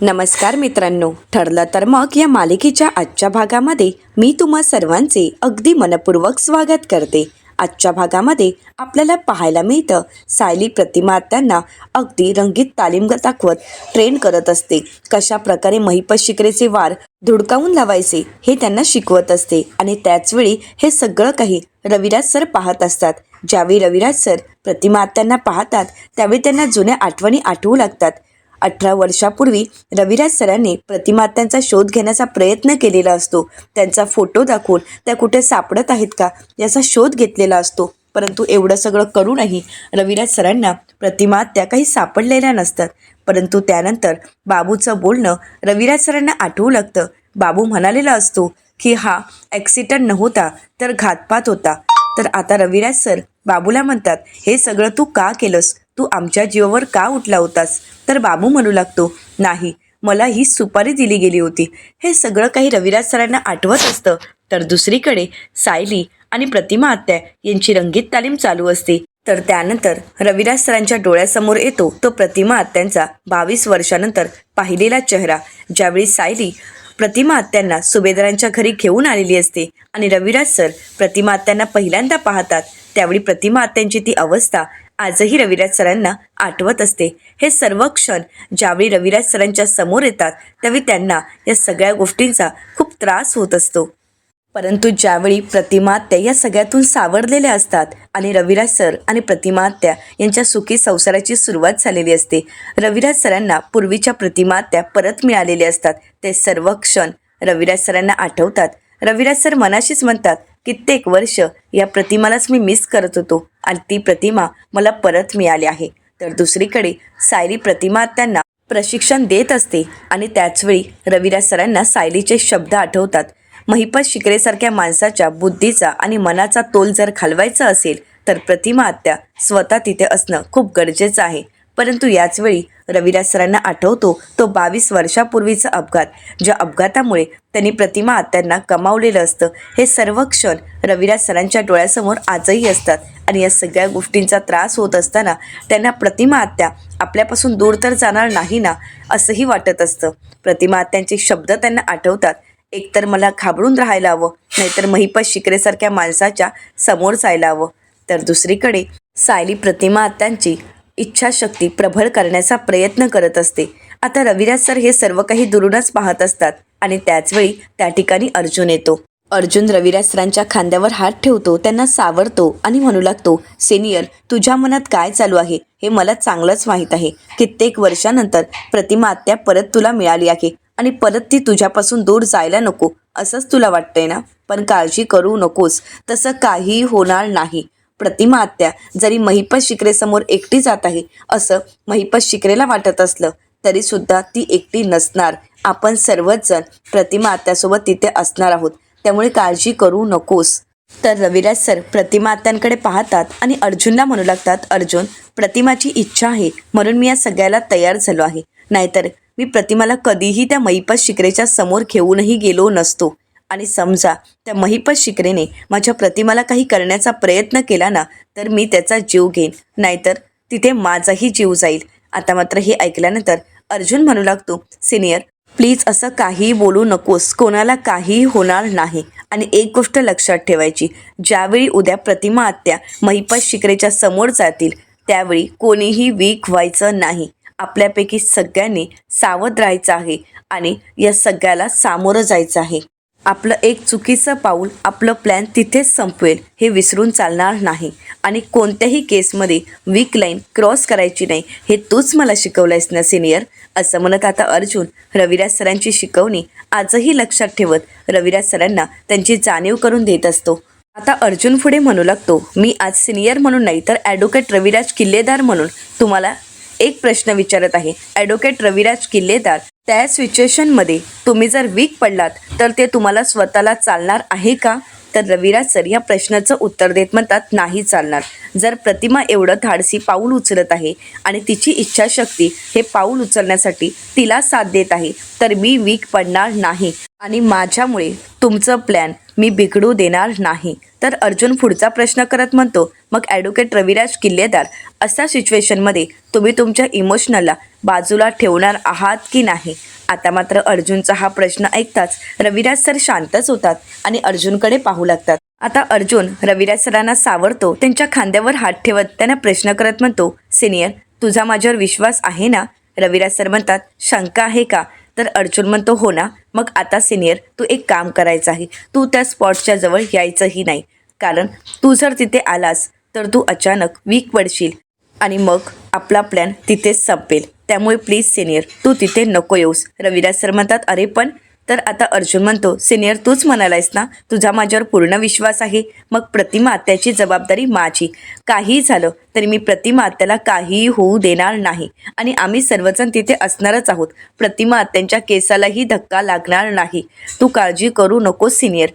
नमस्कार मित्रांनो, ठरलं तर मग या मालिकेच्या आजच्या भागामध्ये मी तुम्हा सर्वांचे अगदी मनपूर्वक स्वागत करते. आजच्या भागामध्ये आपल्याला पाहायला मिळतं सायली प्रतिमा आत्यांना अगदी रंगीत तालीम दाखवत ट्रेन करत असते. कशा प्रकारे महिपत शिकरेचे वार धुडकावून लावायचे हे त्यांना शिकवत असते आणि त्याचवेळी हे सगळं काही रविराज सर पाहत असतात. ज्यावेळी रविराज सर प्रतिमा आत्यांना पाहतात त्यावेळी त्यांना जुन्या आठवणी आठवू लागतात. 18 वर्षापूर्वी रविराज सरांनी प्रतिमा आत्यांचा शोध घेण्याचा प्रयत्न केलेला असतो. त्यांचा फोटो दाखवून त्या कुठे सापडत आहेत का याचा शोध घेतलेला असतो. परंतु एवढं सगळं करूनही रविराज सरांना प्रतिमा आत्या काही सापडलेल्या नसतात. परंतु त्यानंतर बाबूचं बोलणं रविराज सरांना आठवू लागतं. बाबू म्हणालेला असतो की हा ॲक्सिडेंट नव्हता तर घातपात होता. तर आता रविराज सर बाबूला म्हणतात, हे सगळं तू का केलंस? तू आमच्या जीवावर का उठला होतास? तर बाबू म्हणू लागतो, नाही, मला ही सुपारी दिली गेली होती. हे सगळं काही रविराज सरांना आठवत असतं. तर दुसरीकडे सायली आणि प्रतिमा आत्या यांची रंगीत तालीम चालू असते. तर त्यानंतर रविराज सरांच्या डोळ्यासमोर येतो तो प्रतिमा आत्यांचा 22 वर्षानंतर पाहिलेला चेहरा. ज्यावेळी सायली प्रतिमा आत्यांना सुभेदारांच्या घरी घेऊन आलेली असते आणि रविराज सर प्रतिमा आत्यांना पहिल्यांदा पाहतात त्यावेळी प्रतिमा आत्यांची ती अवस्था आजही रविराज सरांना आठवत असते. हे सर्व क्षण ज्यावेळी रविराज सरांच्या समोर येतात त्यावेळी त्यांना या सगळ्या गोष्टींचा खूप त्रास होत असतो. परंतु ज्यावेळी प्रतिमा आत्या या सगळ्यातून सावरलेल्या असतात आणि रविराज सर आणि प्रतिमा आत्या यांच्या सुखी संसाराची सुरुवात झालेली असते. रविराज सरांना पूर्वीच्या प्रतिमा आत्या परत मिळालेले असतात. ते सर्व क्षण रविराज सरांना आठवतात. रविराज सर मनाशीच म्हणतात, कित्येक वर्ष या प्रतिमालाच मी मिस करत होतो आणि ती प्रतिमा मला परत मिळाली आहे. तर दुसरीकडे सायली प्रतिमा आत्यांना प्रशिक्षण देत असते आणि त्याचवेळी रविराज सरांना सायलीचे शब्द आठवतात. महिपत शिकरेसारख्या माणसाच्या बुद्धीचा आणि मनाचा तोल जर घालवायचा असेल तर प्रतिमा आत्या स्वतः तिथे असणं खूप गरजेचं आहे. परंतु याचवेळी रविराज सरांना आठवतो तो 22 वर्षापूर्वीचा अपघात, ज्या अपघातामुळे त्यांनी प्रतिमा आत्यांना गमावलेलं असतं. हे सर्व क्षण रविराज सरांच्या डोळ्यासमोर आजही असतात आणि या सगळ्या गोष्टींचा त्रास होत असताना त्यांना प्रतिमा आत्या आपल्यापासून दूर तर जाणार नाही ना असंही वाटत असतं. प्रतिमा आत्यांचे शब्द त्यांना आठवतात, एकतर मला घाबरून राहायला हवं, नाहीतर महिपत शिकरेसारख्या माणसाच्या समोर जायला हवं. तर दुसरीकडे सायली प्रतिमा आत्यांची इच्छाशक्ती प्रबळ करण्याचा प्रयत्न करत असते. आता रविराज सर हे सर्व काही दुरूनच पाहत असतात आणि त्याचवेळी त्या ठिकाणी अर्जुन येतो. अर्जुन रविराज सरांच्या खांद्यावर हात ठेवतो, त्यांना सावरतो आणि म्हणू लागतो, सिनियर, तुझ्या मनात काय चालू आहे हे मला चांगलंच माहीत आहे. कित्येक वर्षानंतर प्रतिमा आत्या परत तुला मिळाली आहे आणि परत ती तुझ्यापासून दूर जायला नको असंच तुला वाटतंय ना? पण काळजी करू नकोस, तसं काही होणार नाही. प्रतिमा आत्या जरी महिपत शिकरेसमोर एकटी जात आहे असं महिपत शिकरेला वाटत असलं तरी सुद्धा ती एकटी नसणार. आपण सर्वच जण प्रतिमा आत्यासोबत तिथे असणार आहोत, त्यामुळे काळजी करू नकोस. तर रविराज सर प्रतिमा आत्यांकडे पाहतात आणि अर्जुनला म्हणू लागतात, अर्जुन, प्रतिमाची इच्छा आहे म्हणून मी या सगळ्याला तयार झालो आहे, नाहीतर मी प्रतिमाला कधीही त्या महिपत शिकरेच्या समोर घेऊनही गेलो नसतो. आणि समजा त्या महिपत शिकरेने माझ्या प्रतिमाला काही करण्याचा प्रयत्न केला ना तर मी त्याचा जीव घेईन, नाहीतर तिथे माझाही जीव जाईल. आता मात्र हे ऐकल्यानंतर अर्जुन म्हणू लागतो, सिनियर, प्लीज असं काहीही बोलू नकोस, कोणाला काहीही होणार नाही. आणि एक गोष्ट लक्षात ठेवायची, ज्यावेळी उद्या प्रतिमा आत्या महिपत शिकरेच्या समोर जातील त्यावेळी कोणीही वीक व्हायचं नाही. आपल्यापैकी सगळ्यांनी सावध राहायचं आहे आणि या सगळ्याला सामोरं जायचं आहे. आपलं एक चुकीचं पाऊल आपलं प्लॅन तिथेच संपवेल हे विसरून चालणार नाही आणि कोणत्याही केसमध्ये वीक लाईन क्रॉस करायची नाही, हे तूच मला शिकवलंयस ना सिनियर. असं म्हणत आता अर्जुन रविराज सरांची शिकवणी आजही लक्षात ठेवत रविराज सरांना त्यांची जाणीव करून देत असतो. आता अर्जुन पुढे म्हणू लागतो, मी आज सिनियर म्हणून नाही तर ॲडव्होकेट रविराज किल्लेदार म्हणून तुम्हाला एक प्रश्न विचारत आहे. ॲडव्होकेट रविराज किल्लेदार, त्या सिच्युएशनमध्ये तुम्ही जर वीक पडलात तर ते तुम्हाला स्वतःला चालणार आहे का? तर रविराज सर या प्रश्नाचं उत्तर देत म्हणतात, नाही चालणार. जर प्रतिमा एवढं धाडसी पाऊल उचलत आहे आणि तिची इच्छाशक्ती हे पाऊल उचलण्यासाठी तिला साथ देत आहे तर मी वीक पडणार नाही आणि माझ्यामुळे तुमचं प्लॅन मी बिघडू देणार नाही. तर अर्जुन पुढचा प्रश्न करत म्हणतो, मग ॲडव्होकेट रविराज किल्लेदार, अशा सिच्युएशनमध्ये तुम्ही तुमच्या इमोशनलला बाजूला ठेवणार आहात की नाही? आता मात्र अर्जुनचा हा प्रश्न ऐकताच रविराज सर शांतच होतात आणि अर्जुनकडे पाहू लागतात. आता अर्जुन रविराज सरांना सावरतो, त्यांच्या खांद्यावर हात ठेवत त्यांना प्रश्न करत म्हणतो, सिनियर, तुझा माझ्यावर विश्वास आहे ना? रविराज सर म्हणतात, शंका आहे का? तर अर्जुन म्हणतो, हो ना. मग आता सिनियर, तू एक काम करायचं आहे, तू त्या स्पॉटच्या जवळ यायचंही नाही, कारण तू जर तिथे आलास तर तू अचानक वीक पडशील आणि मग आपला प्लॅन तिथेच संपेल. त्यामुळे प्लीज सिनियर, तू तिथे नको येऊस. रविराज सर म्हणतात, अरे पण. तर आता अर्जुन म्हणतो, सिनियर, तूच म्हणालायस ना तुझा माझ्यावर पूर्ण विश्वास आहे, मग प्रतिमा आत्याची जबाबदारी माझी. काहीही झालं तरी मी प्रतिमा आत्याला काहीही होऊ देणार नाही आणि आम्ही सर्वजण तिथे असणारच आहोत. प्रतिमा आत्यांच्या केसालाही धक्का लागणार नाही. तू काळजी करू नकोस सिनियर.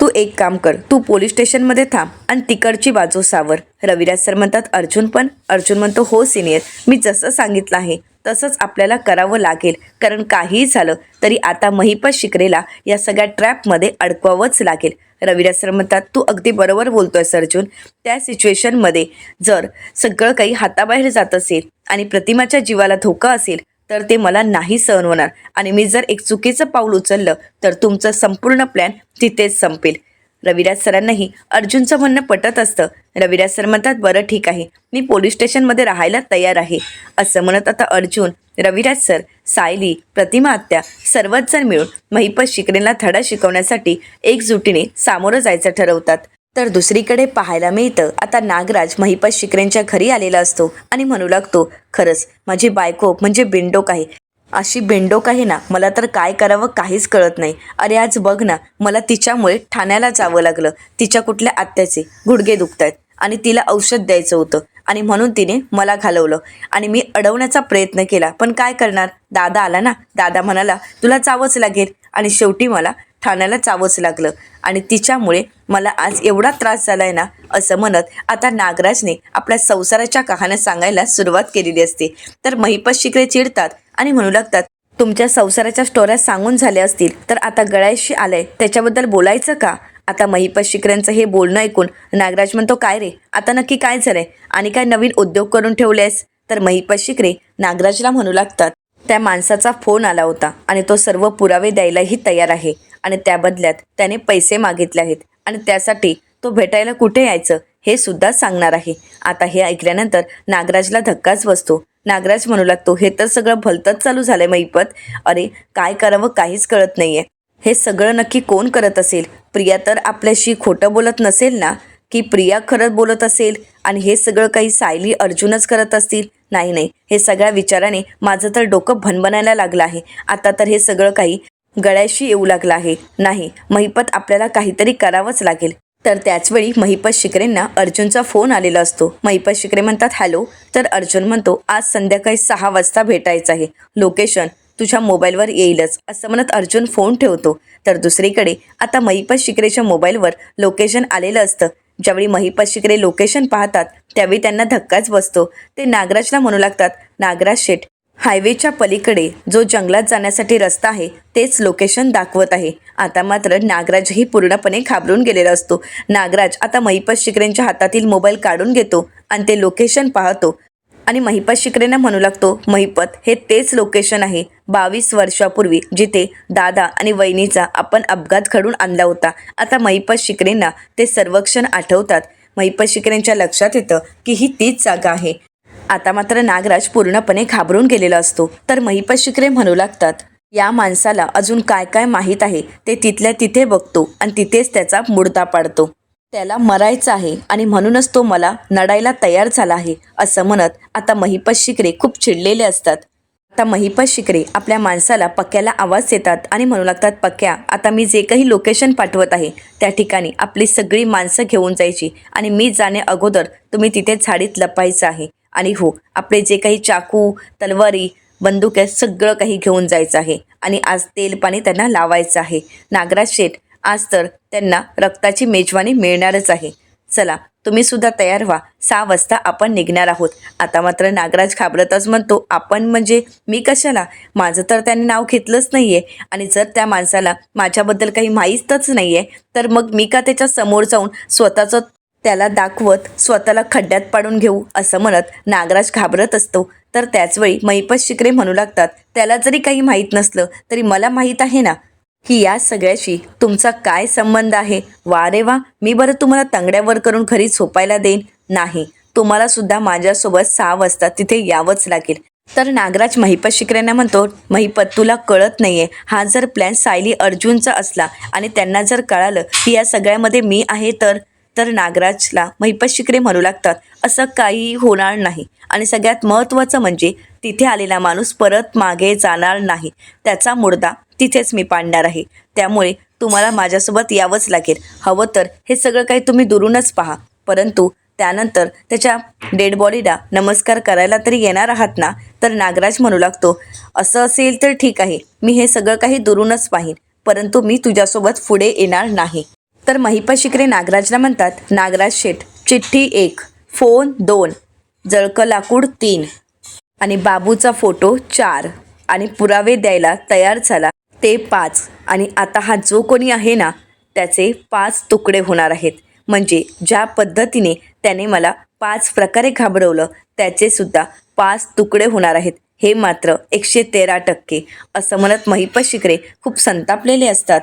तू एक काम कर, तू पोलीस स्टेशनमध्ये थांब आणि तिकडची बाजू सावर. रविराज सर म्हणतात, अर्जुन पण? अर्जुन म्हणतो, हो सिनियर, मी जसं सांगितलं आहे तसंच आपल्याला करावं लागेल, कारण काहीही झालं तरी आता महिपत शिकरेला या सगळ्या ट्रॅपमध्ये अडकवावंच लागेल. रविराज सर म्हणतात, तू अगदी बरोबर बोलतोयस अर्जुन. त्या सिच्युएशनमध्ये जर सगळं काही हाताबाहेर जात असेल आणि प्रतिमाच्या जीवाला धोका असेल तर ते मला नाही सहन होणार आणि मी जर एक चुकीचं पाऊल उचललं तर तुमचं संपूर्ण प्लॅन तिथेच संपेल. रविराज सरांनाही अर्जुनचं म्हणणं पटत असतं. रविराज सर म्हणतात, बरं ठीक आहे, मी पोलीस स्टेशनमध्ये राहायला तयार आहे. असं म्हणत आता अर्जुन, रविराज सर, सायली, प्रतिमा आत्या सर्वच जण मिळून महिपत शिकरेला धडा शिकवण्यासाठी एकजुटीने सामोरं जायचं ठरवतात. तर दुसरीकडे पाहायला मिळतं, आता नागराज महिपत शिकरेंच्या घरी आलेला असतो आणि म्हणू लागतो, खरंच माझी बायको म्हणजे बिनडोक आहे. अशी बेंडोक आहे ना, मला तर काय करावं काहीच कळत नाही. अरे आज बघ ना, मला तिच्यामुळे ठाण्याला जावं लागलं. तिच्या कुठल्या आत्याचे गुडघे दुखत आहेत आणि तिला औषध द्यायचं होतं आणि म्हणून तिने मला घालवलं आणि मी अडवण्याचा प्रयत्न केला, पण काय करणार, दादा आला ना. दादा म्हणाला तुला चावंच लागेल आणि शेवटी मला ठाण्याला चावंच लागलं आणि तिच्यामुळे मला आज एवढा त्रास झाला आहे ना. असं म्हणत आता नागराजने आपल्या संसाराच्या कहाण्या सांगायला सुरुवात केलेली असते. तर महिपत शिकरे चिडतात आणि म्हणू लागतात, तुमच्या संसाराच्या स्टोऱ्या सांगून झाल्या असतील तर आता गळ्याशी आलंय त्याच्याबद्दल बोलायचं का? आता महिपत शिकरेंचं हे बोलणं ऐकून नागराज म्हणतो, काय रे, आता नक्की काय झालंय आणि काय नवीन उद्योग करून ठेवलेस? तर महिपत शिकरे नागराजला म्हणू लागतात, त्या माणसाचा फोन आला होता आणि तो सर्व पुरावे द्यायलाही तयार आहे आणि त्या बदल्यात त्याने पैसे मागितले आहेत आणि त्यासाठी तो भेटायला कुठे यायचं हे सुद्धा सांगणार आहे. आता हे ऐकल्यानंतर नागराजला धक्काच बसतो. नागराज म्हणू लागतो, हे तर सगळं भलतंच चालू झालंय महिपत. अरे काय करावं काहीच कळत नाहीये. हे सगळं नक्की कोण करत असेल? प्रिया तर आपल्याशी खोटं बोलत नसेल ना, की प्रिया खरंच बोलत असेल आणि हे सगळं काही सायली अर्जुनच करत असतील? नाही, हे सगळ्या विचाराने माझं तर डोकं भनभनायला लागलं आहे. आता तर हे सगळं काही गळ्याशी येऊ लागलं आहे. नाही, महिपत आपल्याला काहीतरी करावंच लागेल. तर त्याचवेळी महिपत शिकरेंना अर्जुनचा फोन आलेला असतो. महिपत शिकरे म्हणतात, हॅलो. तर अर्जुन म्हणतो, आज संध्याकाळी 6 वाजता भेटायचं आहे, लोकेशन तुझ्या मोबाईलवर येईलच. असं म्हणत अर्जुन फोन ठेवतो. तर दुसरीकडे आता महिपत शिकरेच्या मोबाईलवर लोकेशन आलेलं असतं. ज्यावेळी महिपत शिकरे लोकेशन पाहतात त्यावेळी त्यांना धक्काच बसतो. ते नागराजला म्हणू लागतात, नागराज शेठ, हायवेच्या पलीकडे जो जंगलात जाण्यासाठी रस्ता आहे तेच लोकेशन दाखवत आहे. आता मात्र नागराजही पूर्णपणे घाबरून गेलेला असतो. नागराज आता महिपत शिकरेंच्या हातातील मोबाईल काढून घेतो आणि ते लोकेशन पाहतो आणि महिपत शिकरेंना म्हणू लागतो, महिपत, हे तेच लोकेशन आहे 22 वर्षापूर्वी जिथे दादा आणि वहिनीचा आपण अपघात घडून आणला होता. आता महिपत शिकरेंना ते सर्वेक्षण आठवतात. महिपत शिकरेंच्या लक्षात येतं की ही तीच जागा आहे. आता मात्र नागराज पूर्णपणे घाबरून गेलेला असतो. तर महिपत शिकरे म्हणू लागतात, या माणसाला अजून काय काय माहीत आहे ते तिथल्या तिथे बघतो आणि तिथेच त्याचा मुर्दा पाडतो. त्याला मरायचं आहे आणि म्हणूनच तो मला नडायला तयार झाला आहे. असं म्हणत आता महिपत शिकरे खूप चिडलेले असतात. आता महिपत शिकरे आपल्या माणसाला पक्क्याला आवाज देतात आणि म्हणू लागतात, पक्क्या, आता मी जे काही लोकेशन पाठवत आहे त्या ठिकाणी आपली सगळी माणसं घेऊन जायची आणि मी जाणे अगोदर तुम्ही तिथे झाडीत लपायचं आहे आणि हो, आपले जे काही चाकू, तलवारी, बंदूक आहे सगळं काही घेऊन जायचं आहे आणि आज तेल पाणी त्यांना लावायचं आहे. नागराज शेठ, आज तर त्यांना रक्ताची मेजवानी मिळणारच आहे. चला तुम्ही सुद्धा तयार व्हा, 6 वाजता आपण निघणार आहोत. आता मात्र नागराज घाबरतच म्हणतो, आपण म्हणजे मी कशाला? माझं तर त्याने नाव घेतलंच नाही आहे आणि जर त्या माणसाला माझ्याबद्दल काही माहीतच नाही आहे तर मग मी का त्याच्या समोर जाऊन स्वतःचं त्याला दाखवत स्वतःला खड्ड्यात पाडून घेऊ, असं म्हणत नागराज घाबरत असतो. तर त्याचवेळी महिपत शिकरे म्हणू लागतात, त्याला जरी काही माहीत नसलं तरी मला माहीत आहे ना की या सगळ्याशी तुमचा काय संबंध आहे. वा रे वा, मी बरं तुम्हाला तंगड्यावर करून घरी झोपायला देईन? नाही, तुम्हाला सुद्धा माझ्यासोबत 6 वाजता तिथे यावंच लागेल. तर नागराज महिपत शिकऱ्यांना म्हणतो, महिपत तुला कळत नाहीये, हा जर प्लॅन सायली अर्जुनचा असला आणि त्यांना जर कळालं की या सगळ्यामध्ये मी आहे तर नागराजला महिपत शिकरे म्हणू लागतात, असं काही होणार नाही आणि सगळ्यात महत्त्वाचं म्हणजे तिथे आलेला माणूस परत मागे जाणार नाही. त्याचा मुर्दा तिथेच मी पाडणार आहे. त्यामुळे तुम्हाला माझ्यासोबत यावंच लागेल. हवं तर हे सगळं काही तुम्ही दुरूनच पहा, परंतु त्यानंतर त्याच्या डेड बॉडीला नमस्कार करायला तरी येणार आहात ना? तर नागराज म्हणू लागतो, असं असेल तर ठीक आहे, मी हे सगळं काही दुरूनच पाहीन, परंतु मी तुझ्यासोबत पुढे येणार नाही. तर महिपत शिकरे नागराजला म्हणतात, नागराज शेठ, चिठ्ठी 1, फोन 2, जळकं लाकूड 3 आणि बाबूचा फोटो 4 आणि पुरावे द्यायला तयार झाला ते 5 आणि आता हा जो कोणी आहे ना त्याचे 5 तुकडे होणार आहेत. म्हणजे ज्या पद्धतीने त्याने मला 5 प्रकारे घाबरवलं त्याचे सुद्धा 5 तुकडे होणार आहेत. हे मात्र 113% असं म्हणत महिपत शिकरे खूप संतापलेले असतात.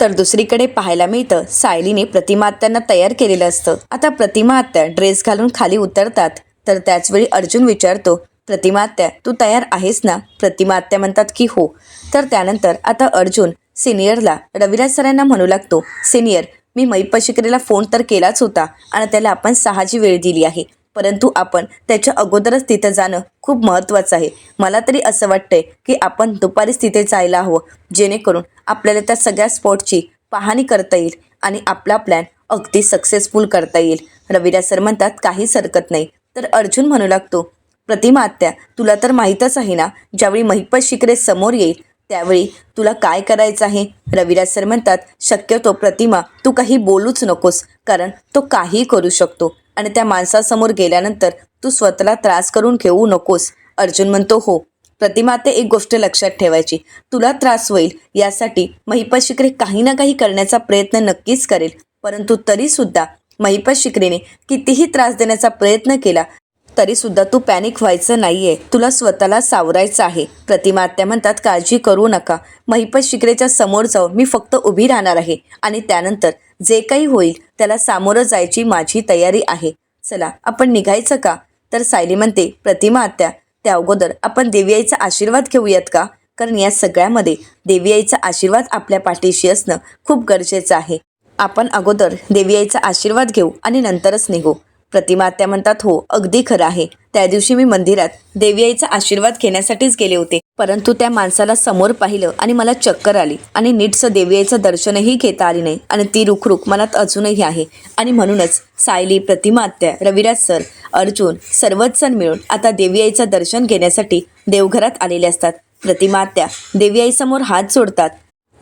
तर दुसरीकडे पाहायला मिळतं, सायलीने प्रतिमा आत्यांना तयार केलेलं असतं. आता प्रतिमा आत्या ड्रेस घालून खाली उतरतात. तर त्याचवेळी अर्जुन विचारतो, प्रतिमा आत्या तू तयार आहेस ना? प्रतिमा आत्या म्हणतात की हो. तर त्यानंतर आता अर्जुन सिनियरला रविराज सरांना म्हणू लागतो, सिनियर, मी महिपत शिकरेला फोन तर केलाच होता आणि त्याला आपण 6ची वेळ दिली आहे, परंतु आपण त्याच्या अगोदरच तिथं जाणं खूप महत्त्वाचं आहे. मला तरी असं वाटतंय की आपण दुपारीच तिथे जायला हवं, जेणेकरून आपल्याला त्या सगळ्या स्पॉटची पाहणी करता येईल आणि आपला प्लॅन अगदी सक्सेसफुल करता येईल. रविराज सर म्हणतात काहीच हरकत नाही. तर अर्जुन म्हणू लागतो, प्रतिमा आत्या तुला तर माहीतच आहे ना, ज्यावेळी महिपत शिकरे समोर येईल त्यावेळी तुला काय करायचं आहे? रविराज सर म्हणतात, शक्यतो प्रतिमा तू काही बोलूच नकोस, कारण तो काही करू शकतो आणि त्या माणसासमोर गेल्यानंतर तू स्वतःला त्रास करून घेऊ नकोस. अर्जुन म्हणतो, हो प्रतिमा, ते एक गोष्ट लक्षात ठेवायची, तुला त्रास होईल यासाठी महिपत शिकरे काही ना काही करण्याचा प्रयत्न नक्कीच करेल, परंतु तरीसुद्धा महिपत शिकरेने कितीही त्रास देण्याचा प्रयत्न केला तरीसुद्धा तू पॅनिक व्हायचं नाही आहे, तुला स्वतःला सावरायचं आहे. प्रतिमा आत्या म्हणतात, काळजी करू नका, महिपत शिकरेच्या समोर जाऊन मी फक्त उभी राहणार आहे आणि त्यानंतर जे काही होईल त्याला सामोरं जायची माझी तयारी आहे. चला आपण निघायचं का? तर सायली म्हणते, प्रतिमा आत्या त्या अगोदर आपण देवी आईचा आशीर्वाद घेऊयात का? कारण या सगळ्यामध्ये देवी आईचा आशीर्वाद आपल्या पाठीशी असणं खूप गरजेचं आहे. आपण अगोदर देवी आईचा आशीर्वाद घेऊ आणि नंतरच निघू. प्रतिमा आत्या म्हणतात, हो अगदी खरं आहे, त्या दिवशी मी मंदिरात देवी आईचा आशीर्वाद घेण्यासाठीच गेले होते, परंतु त्या माणसाला समोर पाहिलं आणि मला चक्कर आली आणि नीटसं देवी आईचं दर्शनही घेता आली नाही आणि ती रुखरुख मनात अजूनही आहे. आणि म्हणूनच सायली, प्रतिमा आत्या, रविराज सर, अर्जुन सर्वच जण मिळून आता देवी आईचं दर्शन घेण्यासाठी देवघरात आलेले असतात. प्रतिमा आत्या देवी आईसमोर हात जोडतात,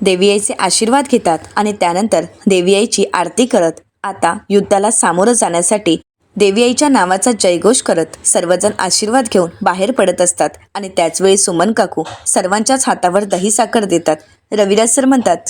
देवी आईचे आशीर्वाद घेतात आणि त्यानंतर देवी आईची आरती करत आता युद्धाला सामोरं जाण्यासाठी देवी आईच्या नावाचा जयघोष करत सर्वजण आशीर्वाद घेऊन बाहेर पडत असतात. आणि त्याचवेळी सुमन काकू सर्वांच्याच हातावर दही साखर देतात. रविराज सर म्हणतात,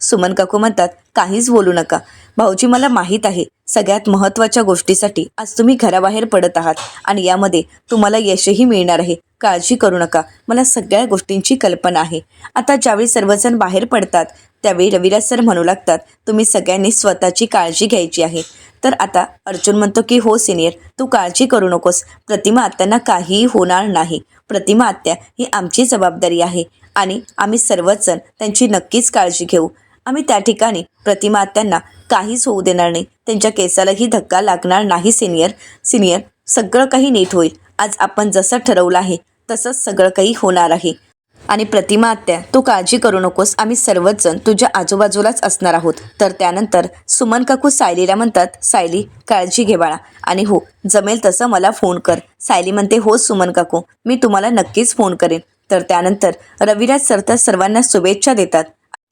सुमन काकू म्हणतात, काहीच बोलू नका भाऊजी, मला माहीत आहे सगळ्यात महत्त्वाच्या गोष्टीसाठी आज तुम्ही घराबाहेर पडत आहात आणि यामध्ये तुम्हाला यशही मिळणार आहे, काळजी करू नका, मला सगळ्या गोष्टींची कल्पना आहे. आता ज्यावेळी सर्वजण बाहेर पडतात त्यावेळी रविराज सर म्हणू लागतात, तुम्ही सगळ्यांनी स्वतःची काळजी घ्यायची आहे. तर आता अर्जुन म्हणतो की हो सिनियर, तू काळजी करू नकोस, प्रतिमा आत्यांना काहीही होणार नाही, प्रतिमा आत्या ही आमची जबाबदारी आहे आणि आम्ही सर्वच जण त्यांची नक्कीच काळजी घेऊ. आम्ही त्या ठिकाणी प्रतिमा आत्यांना काहीच होऊ देणार नाही, त्यांच्या केसालाही धक्का लागणार नाही. सिनियर सगळं काही नीट होईल. आज आपण जसं ठरवलं आहे तसंच सगळं काही होणार आहे आणि प्रतिमा आत्या तू काळजी करू नकोस, आम्ही सर्वच जण तुझ्या आजूबाजूलाच असणार आहोत. तर त्यानंतर सुमन काकू सायलीला म्हणतात, सायली काळजी घे बाळा आणि हो जमेल तसं मला फोन कर. सायली म्हणते, हो सुमन काकू, मी तुम्हाला नक्कीच फोन करेन. तर त्यानंतर रविराज सर तर सर्वांना शुभेच्छा देतात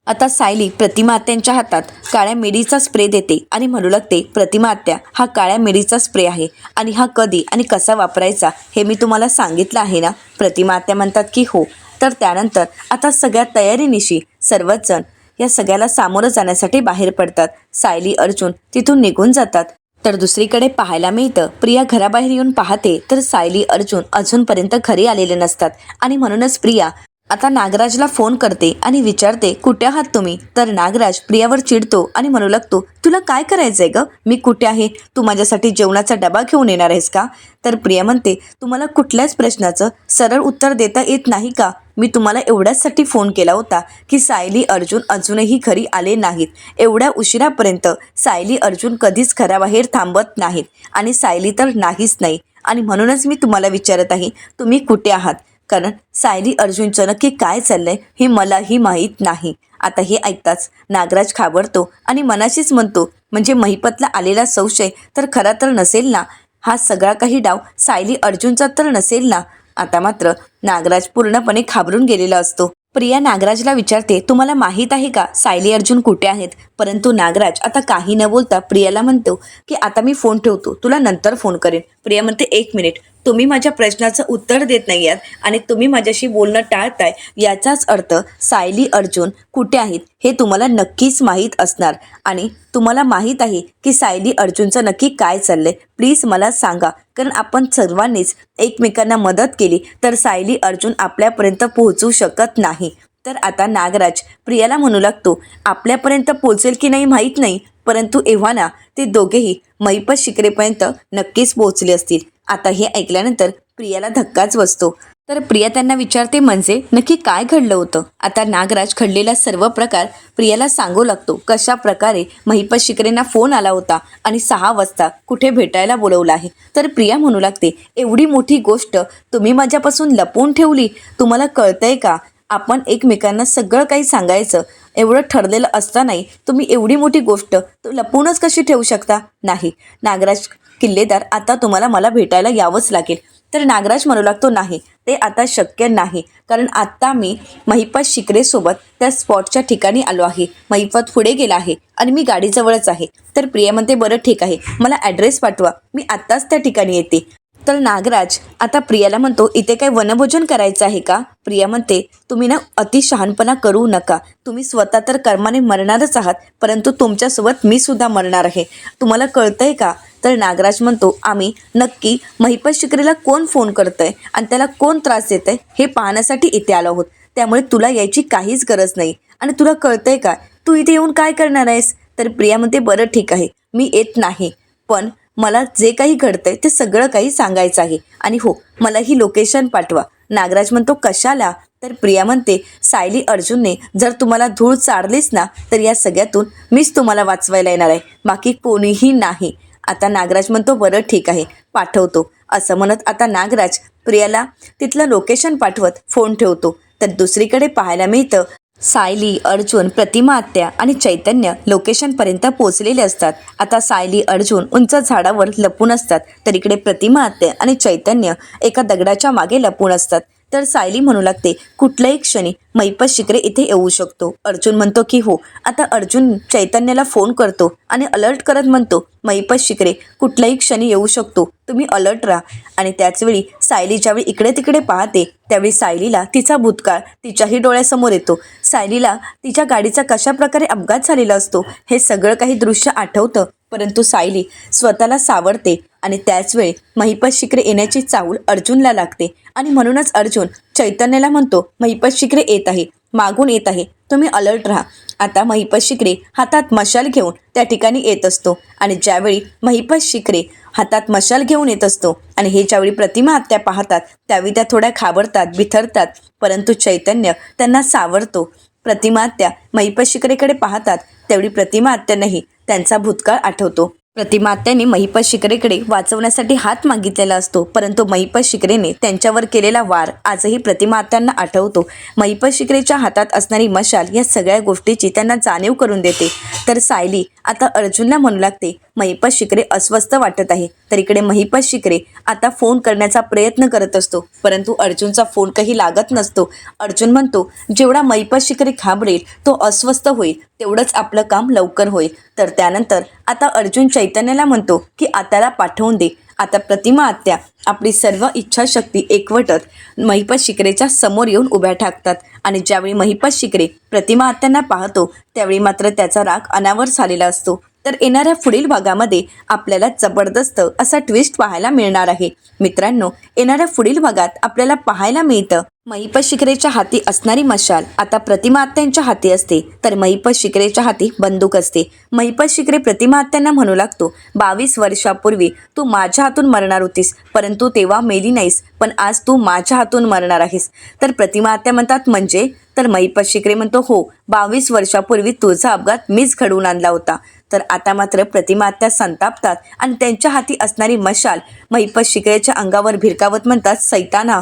आता सायली प्रतिमा आत्यांच्या हातात काळ्या मेडीचा स्प्रे देते आणि म्हणू लागते, प्रतिमा आत्या, हा काळ्या मेडीचा स्प्रे आहे आणि हा कधी आणि कसा वापरायचा हे मी तुम्हाला सांगितलं आहे ना. प्रतिमा आत्या म्हणतात की हो. तर त्यानंतर आता सगळ्या तयारीनिशी सर्वच जण या सगळ्याला सामोरं जाण्यासाठी बाहेर पडतात. सायली अर्जुन तिथून निघून जातात. तर दुसरीकडे पाहायला मिळतं, प्रिया घराबाहेर येऊन पाहते तर सायली अर्जुन अजूनपर्यंत घरी आलेले नसतात आणि म्हणूनच प्रिया आता नागराजला फोन करते आणि विचारते, कुठे आहात तुम्ही. तर नागराज प्रियावर चिडतो आणि म्हणू लागतो, तुला काय करायचंय ग, मी कुठे आहे, तू माझ्यासाठी जेवणाचा डबा घेऊन येणार आहेस का. तर प्रिया म्हणते, तुम्हाला कुठल्याच प्रश्नाचं सरळ उत्तर देता येत नाही का. मी तुम्हाला एवढ्याचसाठी फोन केला होता की सायली अर्जुन अजूनही घरी आले नाहीत. एवढ्या उशिरापर्यंत सायली अर्जुन कधीच घराबाहेर थांबत नाहीत आणि सायली तर नाहीच नाही आणि म्हणूनच मी तुम्हाला विचारत आहे, तुम्ही कुठे आहात. कारण सायली अर्जुनचं नक्की काय चाललंय हे मलाही माहीत नाही. आता हे ऐकताच नागराज घाबरतो आणि मनाशीच म्हणतो, म्हणजे महिपतला आलेला संशय तर खरा तर नसेल ना. हा सगळा काही डाव सायली अर्जुनचा तर नसेल ना. आता मात्र नागराज पूर्णपणे घाबरून गेलेला असतो. प्रिया नागराजला विचारते, तुम्हाला माहीत आहे का सायली अर्जुन कुठे आहेत. परंतु नागराज आता काही न बोलता प्रियाला म्हणतो की आता मी फोन ठेवतो, तुला नंतर फोन करेन. प्रिया म्हणते, 1 मिनिट, तुम्ही माझ्या प्रश्नाचं उत्तर देत नाही आहात आणि तुम्ही माझ्याशी बोलणं टाळताय, याचाच अर्थ सायली अर्जुन कुठे आहेत हे तुम्हाला नक्कीच माहीत असणार आणि तुम्हाला माहीत आहे की सायली अर्जुनचं नक्की काय चाललंय. प्लीज मला सांगा, कारण आपण सर्वांनीच एकमेकांना मदत केली तर सायली अर्जुन आपल्यापर्यंत पोहोचू शकत नाही. तर आता नागराज प्रियाला म्हणू लागतो, आपल्यापर्यंत पोहोचेल की नाही माहीत नाही, परंतु एव्हाना ते दोघेही महिपत शिकरेपर्यंत नक्कीच पोहोचले असतील. आता हे ऐकल्यानंतर प्रियाला धक्काच बसतो. तर प्रिया त्यांना विचारते, म्हणजे नक्की काय घडलं होतं. आता नागराज घडलेला सर्व प्रकार प्रियाला सांगू लागतो, कशा प्रकारे महिपत शिकरेंना फोन आला होता आणि 6 वाजता कुठे भेटायला बोलवलं आहे. तर प्रिया म्हणू लागते, एवढी मोठी गोष्ट तुम्ही माझ्यापासून लपवून ठेवली, तुम्हाला कळतंय का. आपण एकमेकांना सगळं काही सांगायचं एवढं ठरलेलं असतानाही तुम्ही एवढी मोठी गोष्ट लपवूनच कशी ठेवू शकता. नाही नागराज किल्लेदार, आता तुम्हाला मला भेटायला यावंच लागेल. तर नागराज म्हणू लागतो, नाही ते आता शक्य नाही, कारण आत्ता मी महिपत शिकरेसोबत त्या स्पॉटच्या ठिकाणी आलो आहे. महिपत पुढे गेला आहे आणि मी गाडीजवळच आहे. तर प्रिया म्हणते, बरं ठीक आहे, मला ॲड्रेस पाठवा, मी आत्ताच त्या ठिकाणी येते. तर नागराज आता प्रियाला म्हणतो, इथे काय वनभोजन करायचं आहे का. प्रिया म्हणते, तुम्ही ना अति शहाणपणा करू नका. तुम्ही स्वतः तर कर्माने मरणारच आहात, परंतु तुमच्यासोबत मी सुद्धा मरणार आहे, तुम्हाला कळतंय का. तर नागराज म्हणतो, आम्ही नक्की महिपत शिकरेला कोण फोन करतंय आणि त्याला कोण त्रास देत आहे हे पाहण्यासाठी इथे आलो आहोत. त्यामुळे तुला यायची काहीच गरज नाही आणि तुला कळतंय का, तू इथे येऊन काय करणार आहेस. तर प्रिया म्हणते, बरं ठीक आहे, मी येत नाही, पण मला जे काही घडतंय ते सगळं काही सांगायचं आहे आणि हो, मला ही लोकेशन पाठवा. नागराज म्हणतो, कशाला. तर प्रिया म्हणते, सायली अर्जुनने जर तुम्हाला धूळ चारलीच ना तर या सगळ्यातून मीच तुम्हाला वाचवायला येणार आहे, बाकी कोणीही नाही. आता नागराज म्हणतो, बरं ठीक आहे, पाठवतो. असं म्हणत आता नागराज प्रियाला तिथलं लोकेशन पाठवत फोन ठेवतो. तर दुसरीकडे पाहायला मिळतं, सायली अर्जुन प्रतिमा आत्या आणि चैतन्य लोकेशनपर्यंत पोहोचलेले असतात. आता सायली अर्जुन उंच झाडावर लपून असतात, तर इकडे प्रतिमा आत्या आणि चैतन्य एका दगडाच्या मागे लपून असतात. तर सायली म्हणू लागते, कुठल्याही क्षणी महिपत शिकरे इथे येऊ शकतो. अर्जुन म्हणतो की हो. आता अर्जुन चैतन्याला फोन करतो आणि अलर्ट करत म्हणतो, महिपत शिकरे कुठल्याही क्षणी येऊ शकतो, तुम्ही अलर्ट राहा. आणि त्याचवेळी सायली ज्यावेळी इकडे तिकडे पाहते त्यावेळी सायलीला तिचा भूतकाळ तिच्याही डोळ्यासमोर येतो. सायलीला तिच्या गाडीचा कशा प्रकारे अपघात झालेला असतो हे सगळं काही दृश्य आठवतं, परंतु सायली स्वतःला सावरते आणि त्याचवेळी महिपत शिकरे येण्याची चाहूल अर्जुनला लागते आणि म्हणूनच अर्जुन चैतन्याला म्हणतो, महिपत शिकरे येत आहे, मागून येत आहे, तुम्ही अलर्ट राहा. आता महिपत शिकरे हातात मशाल घेऊन त्या ठिकाणी येत असतो आणि ज्यावेळी महिपत शिकरे हातात मशाल घेऊन येत असतो आणि हे ज्यावेळी प्रतिमा आत्या पाहतात त्यावेळी त्या थोड्या घाबरतात, बिथरतात, परंतु चैतन्य त्यांना सावरतो. प्रतिमा आत्या महिपत शिकरेकडे पाहतात त्यावेळी प्रतिमा आत्यांनाही त्यांचा भूतकाळ आठवतो. प्रतिमा आत्याने महिपत शिकरेकडे वाचवण्यासाठी हात मागितलेला असतो, परंतु महिपत शिकरेने त्यांच्यावर केलेला वार आजही प्रतिमा आत्यांना आठवतो. महिपत शिकरेच्या हातात असणारी मशाल या सगळ्या गोष्टीची त्यांना जाणीव करून देते. तर सायली आता अर्जुनला म्हणू लागते, महिपत शिकरे अस्वस्थ वाटत आहे. तर इकडे महिपत शिकरे आता फोन करण्याचा प्रयत्न करत असतो, परंतु अर्जुनचा फोन काही लागत नसतो. अर्जुन म्हणतो, जेवढा महिपत शिकरे घाबरेल, तो अस्वस्थ होईल, तेवढंच आपलं काम लवकर होईल. तर त्यानंतर आता अर्जुन चैतन्याला म्हणतो की आत्याला पाठवून दे. आता प्रतिमा आत्या आपली सर्व इच्छाशक्ती एकवटत महिपत शिकरेच्या समोर येऊन उभ्या ठाकतात. आणि ज्यावेळी महिपत शिकरे प्रतिमा आत्यांना पाहतो, त्यावेळी मात्र त्याचा राग अनावर झालेला असतो. तर येणाऱ्या पुढील भागामध्ये आपल्याला जबरदस्त असा ट्विस्ट पाहायला मिळणार आहे. मित्रांनो, येणाऱ्या पुढील भागात आपल्याला पाहायला मिळतं महिपत शिकरेच्या हाती असणारी मशाल आता प्रतिमा आत्यांच्या हाती असते, तर महिपत शिकरेच्या हाती बंदूक असते. महिपत शिकरे प्रतिमा आत्यांना म्हणू लागतो, 22 वर्षापूर्वी तू माझ्या हातून मरणार होतीस, परंतु तेव्हा मेली नाहीस, पण आज तू माझ्या हातून मरणार आहेस. तर प्रतिमा आत्या म्हणतात, म्हणजे? तर महिपत शिकरे म्हणतो, हो, 22 वर्षापूर्वी तुझा अपघात मीच घडवून आणला होता. तर आता मात्र प्रतिमा आत्या संतापतात आणि त्यांच्या हाती असणारी मशाल महिपत शिकरेच्या अंगावर भिरकावत म्हणतात, सैताना.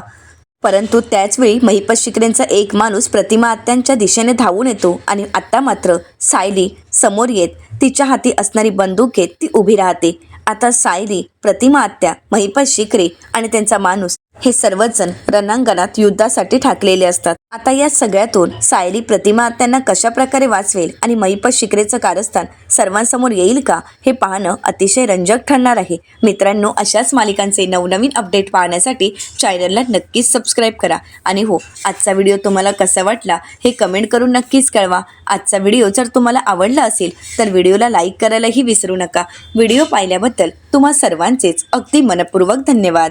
परंतु त्याचवेळी महिपत शिकरेंचा एक माणूस प्रतिमा आत्यांच्या दिशेने धावून येतो आणि आत्ता मात्र सायली समोर येत तिच्या हाती असणारी बंदूक घेत ती उभी राहते. आता सायली, प्रतिमा आत्या, महिपत शिकरे आणि त्यांचा माणूस हे सर्वच जण रणांगणात युद्धासाठी ठाकलेले असतात. आता या सगळ्यातून सायली प्रतिमा आत्यांना कशा प्रकारे वाचवेल आणि महिपत शिकरेचं कारस्थान सर्वांसमोर येईल का, हे पाहणं अतिशय रंजक ठरणार आहे. मित्रांनो, अशाच मालिकांचे नवनवीन अपडेट पाहण्यासाठी चॅनलला नक्कीच सबस्क्राईब करा. आणि हो, आजचा व्हिडिओ तुम्हाला कसा वाटला हे कमेंट करून नक्कीच कळवा. आजचा व्हिडिओ जर तुम्हाला आवडला असेल तर व्हिडिओला लाईक करायलाही विसरू नका. व्हिडिओ पाहिल्याबद्दल तुम्हा सर्वांचेच अगदी मनपूर्वक धन्यवाद.